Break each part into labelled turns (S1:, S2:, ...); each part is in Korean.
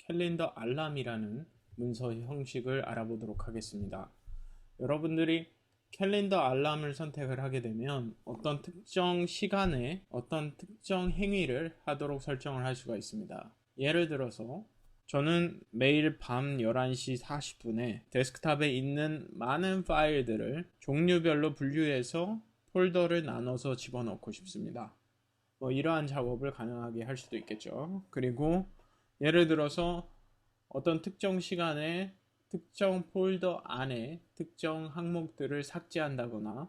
S1: 캘린더 알람이라는 문서 형식을 알아보도록 하겠습니다. 여러분들이 캘린더 알람을 선택을 하게 되면 어떤 특정 시간에 어떤 특정 행위를 하도록 설정을 할 수가 있습니다. 예를 들어서 저는 매일 밤 11시 40분에 데스크탑에 있는 많은 파일들을 종류별로 분류해서 폴더를 나눠서 집어넣고 싶습니다. 이러한 작업을 가능하게 할 수도 있겠죠. 그리고 예를 들어서 어떤 특정 시간에 특정 폴더 안에 특정 항목들을 삭제한다거나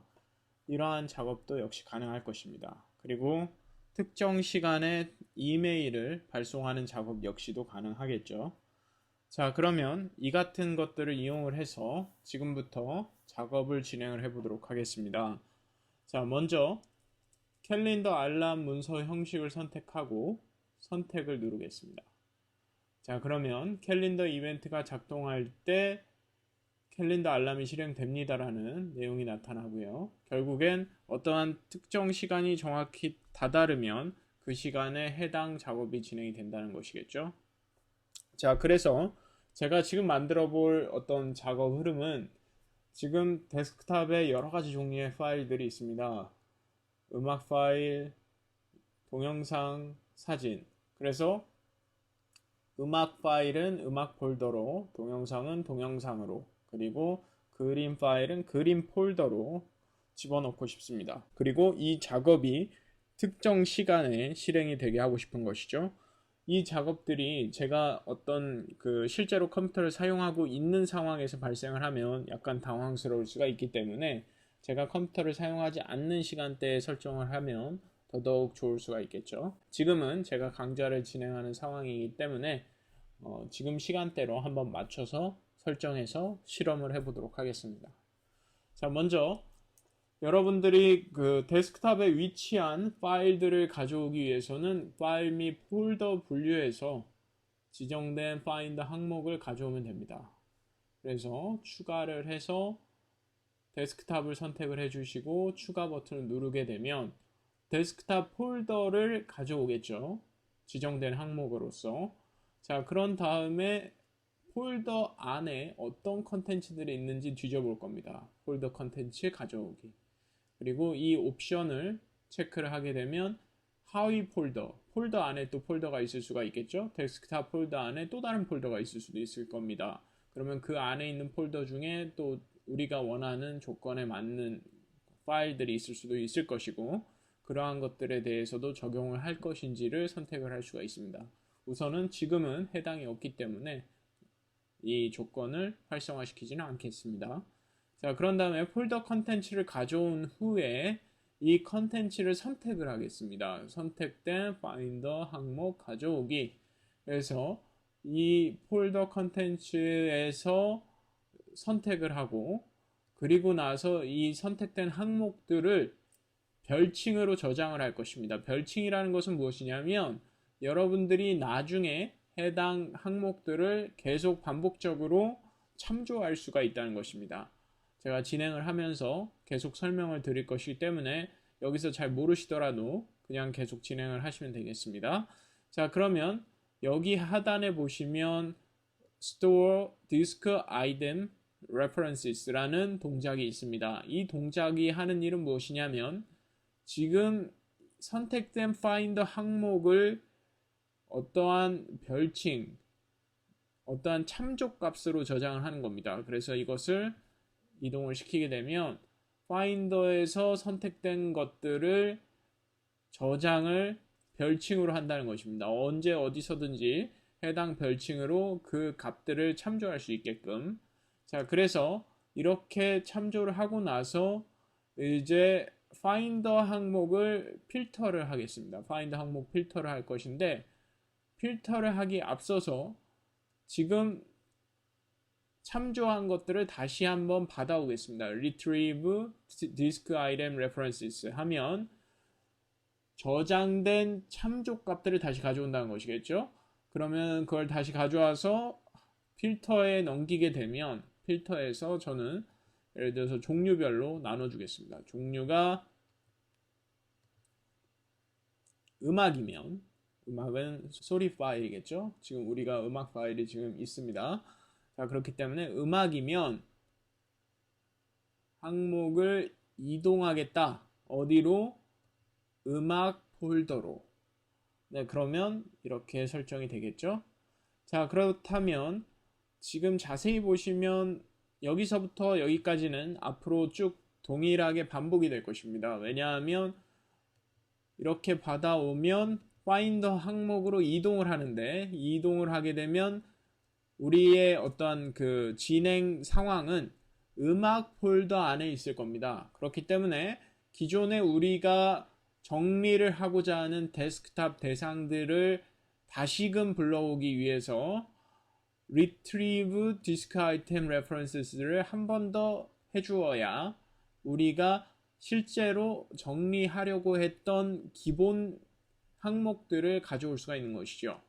S1: 이러한 작업도 역시 가능할 것입니다. 그리고 특정 시간에 이메일을 발송하는 작업 역시도 가능하겠죠. 자, 그러면 이 같은 것들을 이용을 해서 지금부터 작업을 진행을 해보도록 하겠습니다. 자, 먼저 캘린더 알람 문서 형식을 선택하고 선택을 누르겠습니다. 자, 그러면 캘린더 이벤트가 작동할 때 캘린더 알람이 실행됩니다라는 내용이 나타나고요. 결국엔 어떠한 특정 시간이 정확히 다다르면 그 시간에 해당 작업이 진행이 된다는 것이겠죠. 자, 그래서 제가 지금 만들어 볼 어떤 작업 흐름은 지금 데스크탑에 여러 가지 종류의 파일들이 있습니다. 음악 파일, 동영상, 사진. 그래서 음악 파일은 음악 폴더로, 동영상은 동영상으로, 그리고 그림 파일은 그림 폴더로 집어넣고 싶습니다. 그리고 이 작업이 특정 시간에 실행이 되게 하고 싶은 것이죠. 이 작업들이 제가 어떤 실제로 컴퓨터를 사용하고 있는 상황에서 발생을 하면 약간 당황스러울 수가 있기 때문에 제가 컴퓨터를 사용하지 않는 시간대에 설정을 하면 더더욱 좋을 수가 있겠죠. 지금은 제가 강좌를 진행하는 상황이기 때문에 지금 시간대로 한번 맞춰서 설정해서 실험을 해보도록 하겠습니다. 자, 먼저 여러분들이 데스크탑에 위치한 파일들을 가져오기 위해서는 파일 및 폴더 분류에서 지정된 파인더 항목을 가져오면 됩니다. 그래서 추가를 해서 데스크탑을 선택을 해주시고 추가 버튼을 누르게 되면 데스크탑 폴더를 가져오겠죠. 지정된 항목으로서. 자, 그런 다음에 폴더 안에 어떤 컨텐츠들이 있는지 뒤져볼 겁니다. 폴더 컨텐츠 가져오기. 그리고 이 옵션을 체크를 하게 되면 하위 폴더 안에 또 폴더가 있을 수가 있겠죠. 데스크탑 폴더 안에 또 다른 폴더가 있을 수도 있을 겁니다. 그러면 그 안에 있는 폴더 중에 또 우리가 원하는 조건에 맞는 파일들이 있을 수도 있을 것이고 그러한 것들에 대해서도 적용을 할 것인지를 선택을 할 수가 있습니다. 우선은 지금은 해당이 없기 때문에 이 조건을 활성화시키지는 않겠습니다. 자, 그런 다음에 폴더 컨텐츠를 가져온 후에 이 컨텐츠를 선택을 하겠습니다. 선택된 파인더 항목 가져오기. 그래서 이 폴더 컨텐츠에서 선택을 하고 그리고 나서 이 선택된 항목들을 별칭으로 저장을 할 것입니다. 별칭이라는 것은 무엇이냐면 여러분들이 나중에 해당 항목들을 계속 반복적으로 참조할 수가 있다는 것입니다. 제가 진행을 하면서 계속 설명을 드릴 것이기 때문에 여기서 잘 모르시더라도 그냥 계속 진행을 하시면 되겠습니다. 자, 그러면 여기 하단에 보시면 Store Disk Item References라는 동작이 있습니다. 이 동작이 하는 일은 무엇이냐면 지금 선택된 파인더 항목을 어떠한 별칭, 어떠한 참조 값으로 저장을 하는 겁니다. 그래서 이것을 이동을 시키게 되면 파인더에서 선택된 것들을 저장을 별칭으로 한다는 것입니다. 언제 어디서든지 해당 별칭으로 그 값들을 참조할 수 있게끔. 자, 그래서 이렇게 참조를 하고 나서 이제 파인더 항목을 필터를 하겠습니다. 파인더 항목 필터를 할 것인데 필터를 하기 앞서서 지금 참조한 것들을 다시 한번 받아오겠습니다. Retrieve Disk Item References 하면 저장된 참조 값들을 다시 가져온다는 것이겠죠. 그러면 그걸 다시 가져와서 필터에 넘기게 되면 필터에서 저는 예를 들어서 종류별로 나눠주겠습니다. 종류가 음악이면 음악은 소리 파일이겠죠. 지금 우리가 음악 파일이 지금 있습니다. 자, 그렇기 때문에 음악이면 항목을 이동하겠다. 어디로? 음악 폴더로. 네, 그러면 이렇게 설정이 되겠죠. 자, 그렇다면 지금 자세히 보시면 여기서부터 여기까지는 앞으로 쭉 동일하게 반복이 될 것입니다. 왜냐하면 이렇게 받아오면 파인더 항목으로 이동을 하는데, 이동을 하게 되면 우리의 어떤 그 진행 상황은 음악 폴더 안에 있을 겁니다. 그렇기 때문에 기존에 우리가 정리를 하고자 하는 데스크탑 대상들을 다시금 불러오기 위해서 retrieve disk item references를 한 번 더 해주어야 우리가 실제로 정리하려고 했던 기본 항목들을 가져올 수가 있는 것이죠.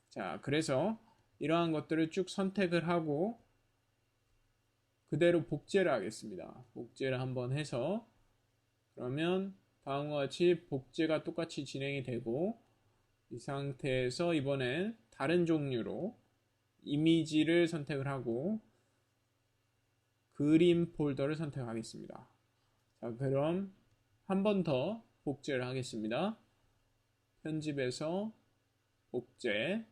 S1: 자, 그래서 이러한 것들을 쭉 선택을 하고 그대로 복제를 하겠습니다. 복제를 한번 해서 그러면 다음과 같이 복제가 똑같이 진행이 되고 이 상태에서 이번엔 다른 종류로 이미지를 선택을 하고 그림 폴더를 선택하겠습니다. 자, 그럼 한 번 더 복제를 하겠습니다. 편집에서 복제.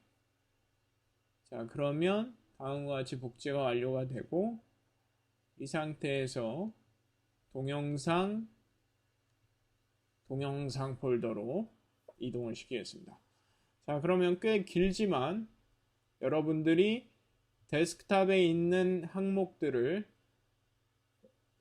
S1: 자, 그러면 다음과 같이 복제가 완료가 되고 이 상태에서 동영상 폴더로 이동을 시키겠습니다. 자, 그러면 꽤 길지만 여러분들이 데스크탑에 있는 항목들을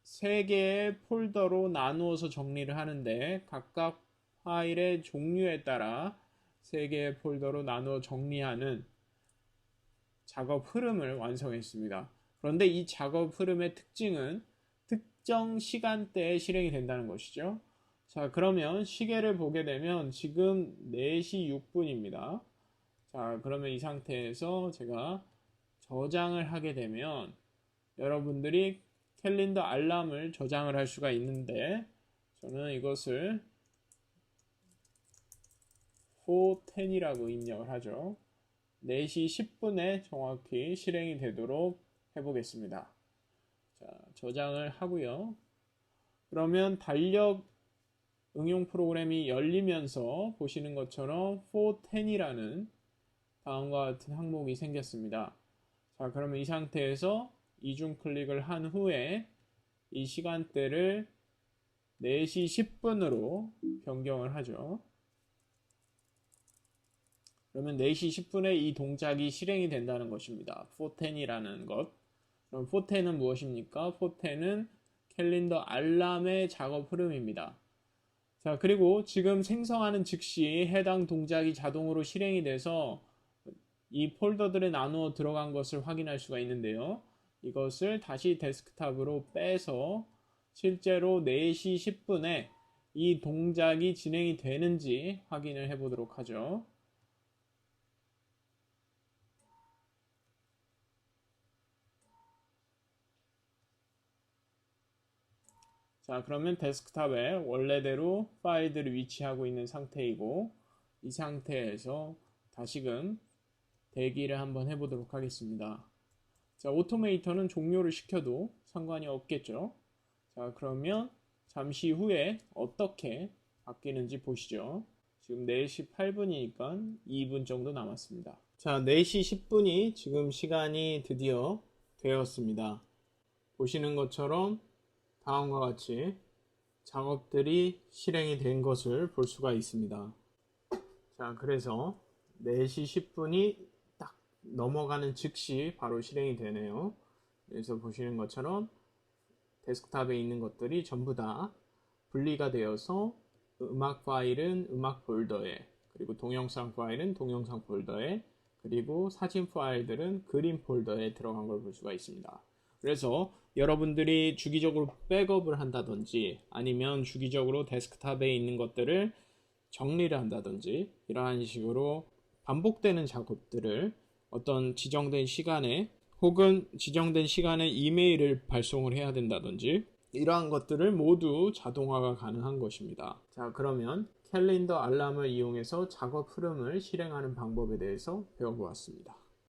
S1: 3개의 폴더로 나누어서 정리를 하는데 각각 파일의 종류에 따라 3개의 폴더로 나누어 정리하는 작업 흐름을 완성했습니다. 그런데 이 작업 흐름의 특징은 특정 시간대에 실행이 된다는 것이죠. 자, 그러면 시계를 보게 되면 지금 4시 6분입니다. 자, 그러면 이 상태에서 제가 저장을 하게 되면 여러분들이 캘린더 알람을 저장을 할 수가 있는데 저는 이것을 410이라고 입력을 하죠. 4시 10분에 정확히 실행이 되도록 해보겠습니다. 자, 저장을 하고요. 그러면 달력 응용 프로그램이 열리면서 보시는 것처럼 410이라는 다음과 같은 항목이 생겼습니다. 자, 그러면 이 상태에서 이중 클릭을 한 후에 이 시간대를 4시 10분으로 변경을 하죠. 그러면 4시 10분에 이 동작이 실행이 된다는 것입니다. 410이라는 것. 그럼 410은 무엇입니까? 410은 캘린더 알람의 작업 흐름입니다. 자, 그리고 지금 생성하는 즉시 해당 동작이 자동으로 실행이 돼서 이 폴더들에 나누어 들어간 것을 확인할 수가 있는데요. 이것을 다시 데스크탑으로 빼서 실제로 4시 10분에 이 동작이 진행이 되는지 확인을 해보도록 하죠. 자, 그러면 데스크탑에 원래대로 파일들이 위치하고 있는 상태이고 이 상태에서 다시금 대기를 한번 해보도록 하겠습니다. 자, 오토메이터는 종료를 시켜도 상관이 없겠죠. 자, 그러면 잠시 후에 어떻게 바뀌는지 보시죠. 지금 4시 8분이니까 2분 정도 남았습니다. 자, 4시 10분이 지금 시간이 드디어 되었습니다. 보시는 것처럼 다음과 같이 작업들이 실행이 된 것을 볼 수가 있습니다. 자, 그래서 4시 10분이 딱 넘어가는 즉시 바로 실행이 되네요. 그래서 보시는 것처럼 데스크탑에 있는 것들이 전부 다 분리가 되어서 음악 파일은 음악 폴더에, 그리고 동영상 파일은 동영상 폴더에, 그리고 사진 파일들은 그림 폴더에 들어간 걸 볼 수가 있습니다. 그래서 여러분들이 주기적으로 백업을 한다든지 아니면 주기적으로 데스크탑에 있는 것들을 정리를 한다든지 이러한 식으로 반복되는 작업들을 어떤 지정된 시간에 혹은 지정된 시간에 이메일을 발송을 해야 된다든지 이러한 것들을 모두 자동화가 가능한 것입니다. 자, 그러면 캘린더 알람을 이용해서 작업 흐름을 실행하는 방법에 대해서 배워보았습니다.